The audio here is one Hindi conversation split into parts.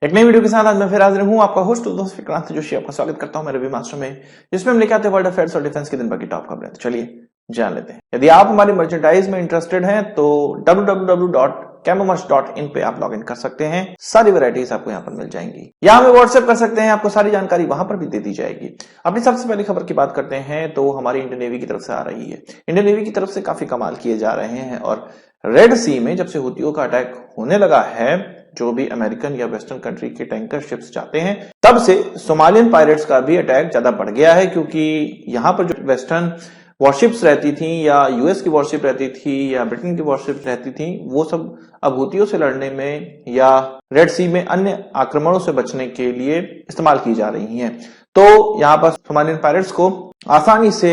एक नई वीडियो के साथ आज मैं फिर हाजिर हूं, आपका होस्ट दोस्त विक्रांत जोशी आपका स्वागत करता हूं मेरे वी मास्टर में, जिसमें हम लेके आते हैं वर्ल्ड अफेयर्स और डिफेंस के दिन भर की टॉप खबरें। तो चलिए जान लेते हैं। यदि आप हमारी मर्चेंडाइज में इंटरेस्टेड हैं तो www.camomerch.in पे आप लॉग इन कर सकते हैं। सारी वैरायटीज आपको यहाँ पर मिल जाएंगी या हमें व्हाट्सएप कर सकते हैं, आपको सारी जानकारी वहां पर भी दे दी जाएगी। अपनी सबसे पहली खबर की बात करते हैं तो हमारी इंडियन नेवी की तरफ से आ रही है। इंडियन नेवी की तरफ से काफी कमाल किए जा रहे हैं और रेड सी में जब से हुतियों का अटैक होने लगा है, जो भी अमेरिकन या वेस्टर्न कंट्री के टैंकर शिप्स जाते हैं, तब से सोमालियन पायरेट्स का भी अटैक ज्यादा बढ़ गया है। क्योंकि यहां पर जो वेस्टर्न वॉरशिप्स रहती थी या यूएस की वॉरशिप रहती थी या ब्रिटेन की वॉरशिप रहती थी, वो सब अब हुतियों से लड़ने में या रेड सी में अन्य आक्रमणों से बचने के लिए इस्तेमाल की जा रही हैं। तो यहाँ पर सोमालियन पायरेट्स को आसानी से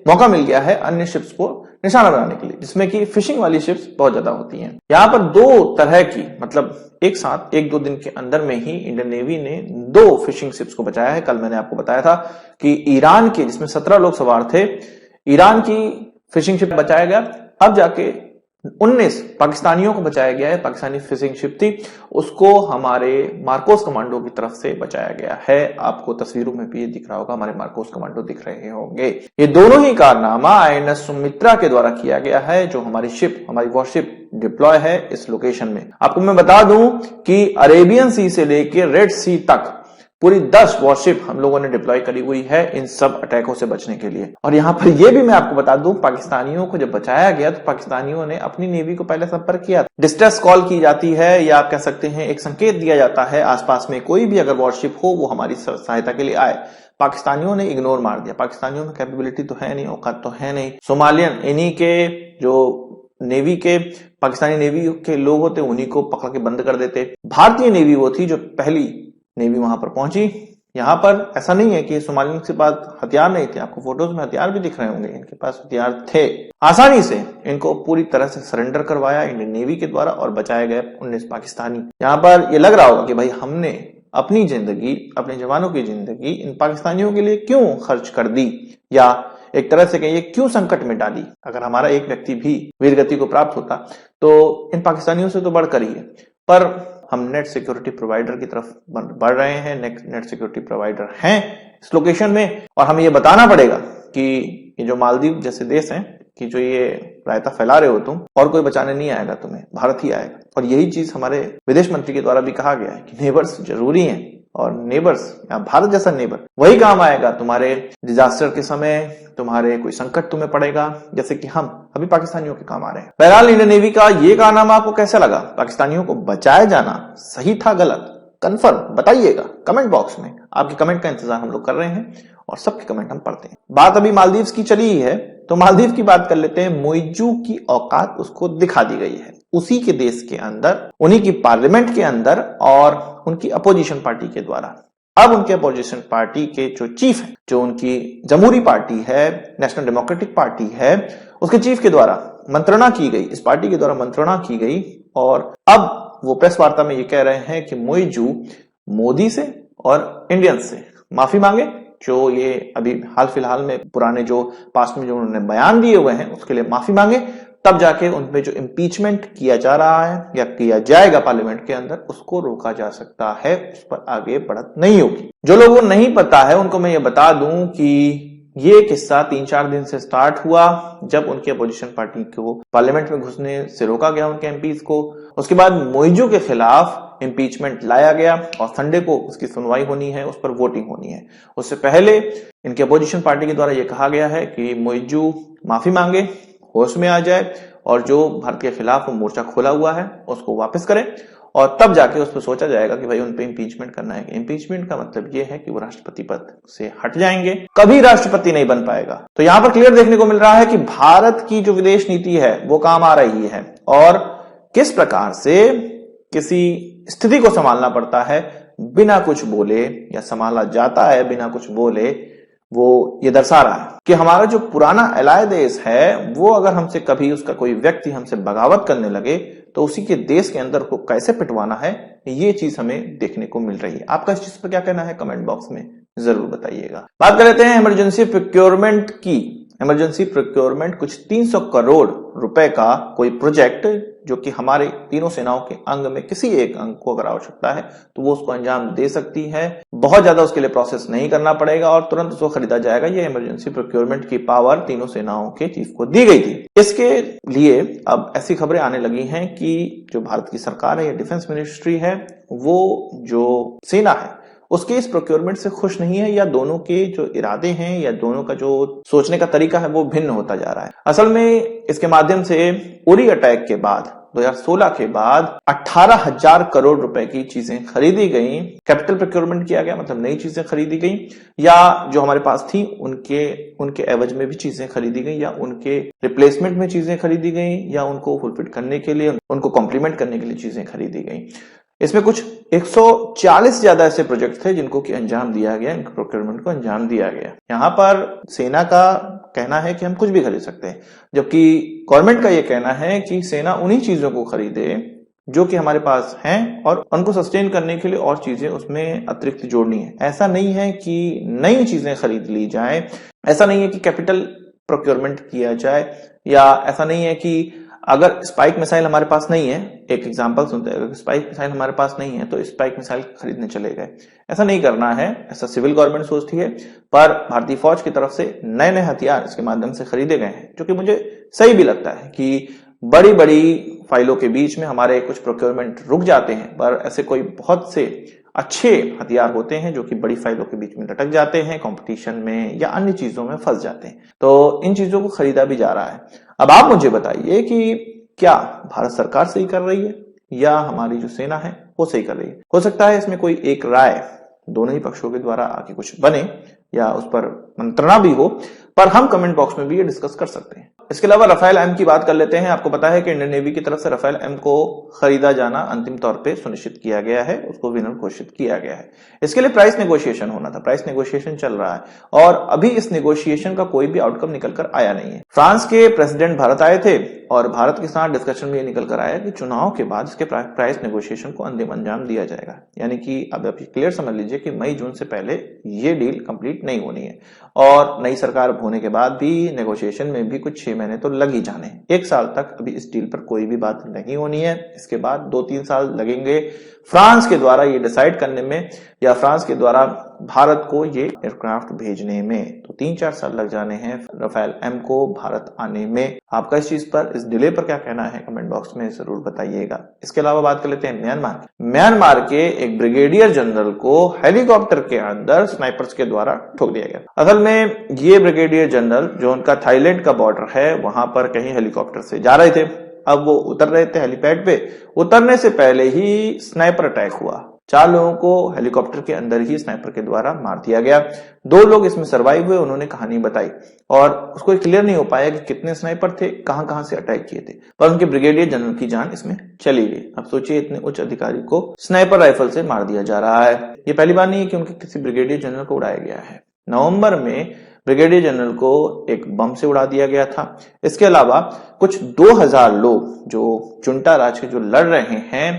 मौका मिल गया है अन्य शिप्स को निशाना बनाने के लिए, जिसमें कि फिशिंग वाली शिप्स बहुत ज्यादा होती हैं। यहाँ पर दो तरह की, मतलब एक साथ 1-2 दिन के अंदर में ही इंडियन नेवी ने 2 फिशिंग शिप्स को बचाया है। कल मैंने आपको बताया था कि ईरान के, जिसमें 17 लोग सवार थे, ईरान की फिशिंग शिप बचाया गया। अब जाके 19 पाकिस्तानियों को बचाया गया है। पाकिस्तानी फिशिंग शिप थी, उसको हमारे मार्कोस कमांडो की तरफ से बचाया गया है। आपको तस्वीरों में भी ये दिख रहा होगा, हमारे मार्कोस कमांडो दिख रहे होंगे। ये दोनों ही कारनामा आईएनएस सुमित्रा के द्वारा किया गया है, जो हमारी शिप, हमारी वॉरशिप डिप्लॉय है इस लोकेशन में। आपको मैं बता दूं कि अरेबियन सी से लेकर रेड सी तक पूरी 10 वॉरशिप हम लोगों ने डिप्लॉय करी हुई है इन सब अटैकों से बचने के लिए। और यहां पर यह भी मैं आपको बता दूं, पाकिस्तानियों को जब बचाया गया तो पाकिस्तानियों ने अपनी नेवी को पहले संपर्क किया। डिस्ट्रेस कॉल की जाती है या आप कह सकते हैं एक संकेत दिया जाता है, आसपास में कोई भी अगर वॉरशिप हो वो हमारी सहायता के लिए आए। पाकिस्तानियों ने इग्नोर मार दिया। पाकिस्तानियों में कैपेबिलिटी तो है नहीं, औकात तो है नहीं। सोमालियन, इन्हीं के जो नेवी के, पाकिस्तानी नेवी के लोग होते उन्हीं को पकड़ के बंद कर देते। भारतीय नेवी वो थी जो पहली नेवी वहां पर पहुंची। यहां पर ऐसा नहीं है कि सोमालियन के पास हथियार नहीं थे, आपको फोटोज में हथियार भी दिख रहे होंगे, इनके पास हथियार थे। आसानी से इनको पूरी तरह से सरेंडर करवाया इंडियन नेवी के द्वारा और बचाए गए 19 पाकिस्तानी। यहां पर ये लग रहा होगा कि भाई हमने अपनी जिंदगी, अपने जवानों की जिंदगी इन पाकिस्तानियों के लिए क्यों खर्च कर दी, या एक तरह से कहिए क्यों संकट में डाली। अगर हमारा एक व्यक्ति भी वीरगति को प्राप्त होता तो इन पाकिस्तानियों से तो बढ़कर ही है। पर हम नेट सिक्योरिटी प्रोवाइडर की तरफ बढ़ रहे हैं, नेट सिक्योरिटी प्रोवाइडर हैं इस लोकेशन में। और हमें ये बताना पड़ेगा कि ये जो मालदीव जैसे देश हैं कि जो ये रायता फैला रहे हो तुम, और कोई बचाने नहीं आएगा तुम्हें, भारत ही आएगा। और यही चीज हमारे विदेश मंत्री के द्वारा भी कहा गया है कि नेबर्स जरूरी हैं, और नेबर्स या भारत जैसा नेबर वही काम आएगा तुम्हारे डिजास्टर के समय, तुम्हारे कोई संकट तुम्हें पड़ेगा, जैसे कि हम अभी पाकिस्तानियों के काम आ रहे हैं। बहरहाल इंडियन नेवी का ये कारनामा आपको कैसा लगा? पाकिस्तानियों को बचाया जाना सही था, गलत? कंफर्म बताइएगा कमेंट बॉक्स में। आपके कमेंट का इंतजार हम लोग कर रहे हैं और सबके कमेंट हम पढ़ते हैं। बात अभी मालदीव्स की चली ही है तो मालदीव की बात कर लेते हैं। मोइजू की औकात उसको दिखा दी गई है, उसी के देश के अंदर, उन्हीं की पार्लियामेंट के अंदर और उनकी अपोजिशन पार्टी के द्वारा। अब उनके अपोजिशन पार्टी के जो चीफ है, जो उनकी जमहूरी पार्टी है, नेशनल डेमोक्रेटिक पार्टी है, उसके चीफ के द्वारा मंत्रणा की गई, इस पार्टी के द्वारा मंत्रणा की गई। और अब वो प्रेस वार्ता में ये कह रहे हैं कि मोइजू मोदी से और इंडियन से माफी मांगे, जो ये अभी हाल फिलहाल में पुराने जो पास्ट में जो उन्होंने बयान दिए हुए हैं उसके लिए माफी मांगे, तब जाके उनपे जो इम्पीचमेंट किया जा रहा है या किया जाएगा पार्लियामेंट के अंदर, उसको रोका जा सकता है, उस पर आगे बढ़त नहीं होगी। जो लोगों को नहीं पता है उनको मैं ये बता दूं कि ये किस्सा 3-4 दिन से स्टार्ट हुआ, जब उनकी अपोजिशन पार्टी को पार्लियामेंट में घुसने से रोका गया उनके एमपीज को। उसके बाद मोइजू के खिलाफ इम्पीचमेंट लाया गया और संडे को उसकी सुनवाई होनी है, उस पर वोटिंग होनी है। उससे पहले इनके अपोजिशन पार्टी के द्वारा यह कहा गया है कि मोइजू माफी मांगे, होश में आ जाए, और जो भारत के खिलाफ वो मोर्चा खोला हुआ है उसको वापस करें, और तब जाके उस पर सोचा जाएगा कि भाई उन पे इम्पीचमेंट करना है। इम्पीचमेंट का मतलब ये है कि वो राष्ट्रपति पद से हट जाएंगे, कभी राष्ट्रपति नहीं बन पाएगा। तो यहां पर क्लियर देखने को मिल रहा है कि भारत की जो विदेश नीति है वो काम आ रही है, और किस प्रकार से किसी स्थिति को संभालना पड़ता है बिना कुछ बोले, या संभाला जाता है बिना कुछ बोले, वो ये दर्शा रहा है कि हमारा जो पुराना एलाय देश है वो अगर हमसे कभी उसका कोई व्यक्ति हमसे बगावत करने लगे तो उसी के देश के अंदर को कैसे पिटवाना है, ये चीज हमें देखने को मिल रही है। आपका इस चीज पर क्या कहना है कमेंट बॉक्स में जरूर बताइएगा। बात कर लेते हैं इमरजेंसी प्रोक्योरमेंट की। इमरजेंसी प्रोक्योरमेंट कुछ 300 करोड़ रुपए का कोई प्रोजेक्ट जो कि हमारे तीनों सेनाओं के अंग में किसी एक अंग को अगर आवश्यकता है तो वो उसको अंजाम दे सकती है। बहुत ज्यादा उसके लिए प्रोसेस नहीं करना पड़ेगा और तुरंत उसको खरीदा जाएगा। ये इमरजेंसी प्रोक्योरमेंट की पावर तीनों सेनाओं के चीफ को दी गई थी। इसके लिए अब ऐसी खबरें आने लगी हैं कि जो भारत की सरकार है या डिफेंस मिनिस्ट्री है वो जो सेना है उसके इस प्रोक्योरमेंट से खुश नहीं है, या दोनों के जो इरादे हैं या दोनों का जो सोचने का तरीका है वो भिन्न होता जा रहा है। असल में इसके माध्यम से उरी अटैक के बाद 2016 के बाद 18,000 करोड़ रुपए की चीजें खरीदी गई, कैपिटल प्रोक्योरमेंट किया गया, मतलब नई चीजें खरीदी गई, या जो हमारे पास थी उनके एवज में भी चीजें खरीदी गई, या उनके रिप्लेसमेंट में चीजें खरीदी गई, या उनको फुलफिल करने के लिए, उनको कॉम्प्लीमेंट करने के लिए चीजें खरीदी गई। इसमें कुछ 140 ज्यादा ऐसे प्रोजेक्ट थे जिनको कि अंजाम दिया गया, इनके प्रोक्योरमेंट को अंजाम दिया गया। यहाँ पर सेना का कहना है कि हम कुछ भी खरीद सकते हैं, जबकि गवर्नमेंट का यह कहना है कि सेना उन्हीं चीजों को खरीदे जो कि हमारे पास हैं और उनको सस्टेन करने के लिए और चीजें उसमें अतिरिक्त जोड़नी है। ऐसा नहीं है कि नई चीजें खरीद ली जाए, ऐसा नहीं है कि कैपिटल प्रोक्योरमेंट किया जाए, या ऐसा नहीं है कि अगर स्पाइक मिसाइल हमारे पास नहीं है, एक एग्जांपल सुनते हैं, अगर स्पाइक मिसाइल हमारे पास नहीं है तो स्पाइक मिसाइल खरीदने चले गए। ऐसा नहीं करना है, ऐसा सिविल गवर्नमेंट सोचती है। पर भारतीय फौज की तरफ से नए नए हथियार इसके माध्यम से खरीदे गए हैं, जो कि मुझे सही भी लगता है कि बड़ी बड़ी फाइलों के बीच में हमारे कुछ प्रोक्योरमेंट रुक जाते हैं, पर ऐसे कोई बहुत से अच्छे हथियार होते हैं जो कि बड़ी फाइलों के बीच में लटक जाते हैं, कंपटीशन में या अन्य चीजों में फंस जाते हैं। तो इन चीजों को खरीदा भी जा रहा है। अब आप मुझे बताइए कि क्या भारत सरकार सही कर रही है या हमारी जो सेना है वो सही कर रही है? हो सकता है इसमें कोई एक राय दोनों ही पक्षों के द्वारा आके कुछ बने या उस पर मंत्रणा भी हो, पर हम कमेंट बॉक्स में भी ये डिस्कस कर सकते हैं। इसके अलावा राफेल एम की बात कर लेते हैं। आपको पता है कि इंडियन नेवी की तरफ से राफेल एम को खरीदा जाना अंतिम तौर पे सुनिश्चित किया गया है, उसको विनर घोषित किया गया है। इसके लिए प्राइस नेगोशिएशन होना था, प्राइस नेगोशिएशन चल रहा है और अभी इस नेगोशिएशन का कोई भी आउटकम निकल कर आया नहीं है। फ्रांस के प्रेसिडेंट भारत आए थे और भारत के साथ डिस्कशन में ये निकल कर आया कि चुनाव के बाद इसके प्राइस नेगोशिएशन को अंतिम अंजाम दिया जाएगा। यानी कि अब आप क्लियर समझ लीजिए कि मई जून से पहले ये डील कंप्लीट नहीं होनी है और नई सरकार होने के बाद भी नेगोशिएशन में भी कुछ 6 महीने तो लग ही जाने। 1 साल तक अभी इस डील पर कोई भी बात नहीं होनी है। इसके बाद 2-3 साल लगेंगे फ्रांस के द्वारा ये डिसाइड करने में या फ्रांस के द्वारा भारत को ये एयरक्राफ्ट भेजने में। तो 3-4 साल लग जाने हैं राफेल एम को भारत आने में। आपका इस चीज पर, इस डिले पर क्या कहना है कमेंट बॉक्स में जरूर बताइएगा। इसके अलावा बात कर लेते हैं म्यांमार के एक ब्रिगेडियर जनरल को हेलीकॉप्टर के अंदर स्नाइपर्स के द्वारा ठोक दिया गया। असल में ये ब्रिगेडियर जनरल जो उनका थाईलैंड का बॉर्डर है वहां पर कहीं हेलीकॉप्टर से जा रहे थे। अब वो उतर रहे थे हेलीपैड पे, उतरने से पहले ही स्नाइपर अटैक हुआ। 4 लोगों को हेलीकॉप्टर के अंदर ही स्नाइपर के द्वारा मार दिया गया। 2 लोग इसमें सर्वाइव हुए, उन्होंने कहानी बताई और उसको क्लियर नहीं हो पाया कि कितने स्नाइपर थे, कहां से अटैक किए थे, पर उनके ब्रिगेडियर जनरल की जान इसमें चली गई। अब सोचिए इतने उच्च अधिकारी को स्नाइपर राइफल से मार दिया जा रहा है। ये पहली बार नहीं है कि उनके किसी ब्रिगेडियर जनरल को उड़ाया गया है। नवंबर में ब्रिगेडियर जनरल को एक बम से उड़ा दिया गया था। इसके अलावा कुछ 2000 लोग जो जुंटा राज के जो लड़ रहे हैं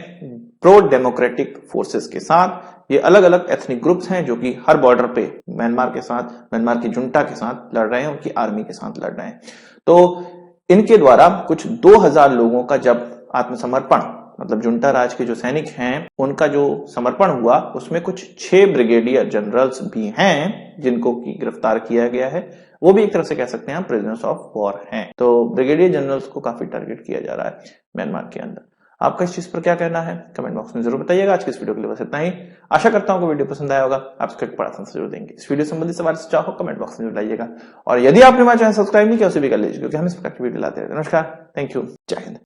प्रो डेमोक्रेटिक फोर्सेस के साथ, ये अलग अलग एथनिक ग्रुप्स हैं जो कि हर बॉर्डर पे म्यांमार के साथ, म्यांमार की जुंटा के साथ लड़ रहे हैं, उनकी आर्मी के साथ लड़ रहे हैं। तो इनके द्वारा कुछ 2000 लोगों का जब आत्मसमर्पण, मतलब जुंटा राज के जो सैनिक हैं उनका जो समर्पण हुआ, उसमें कुछ 6 ब्रिगेडियर जनरल्स भी हैं जिनको की गिरफ्तार किया गया है। वो भी एक तरह से कह सकते हैं प्रिजनर्स ऑफ वॉर हैं। तो ब्रिगेडियर जनरल्स को काफी टारगेट किया जा रहा है म्यांमार के अंदर। आपका इस चीज पर क्या कहना है कमेंट बॉक्स में जरूर बताइएगा। आज की इस वीडियो के लिए बस इतना ही। आशा करता हूं कि वीडियो पसंद आया होगा। आप इसका एक बड़ा आंसर जरूर देंगे। इस वीडियो संबंधित सवाल चाहो कमेंट बॉक्स में जरूर लाइएगा और यदि आपने हमारा चैनल सब्सक्राइब नहीं किया उसे भी कर लीजिए, क्योंकि हम इस प्रकार की वीडियो लाते रहते हैं। नमस्कार, थैंक यू, जय हिंद।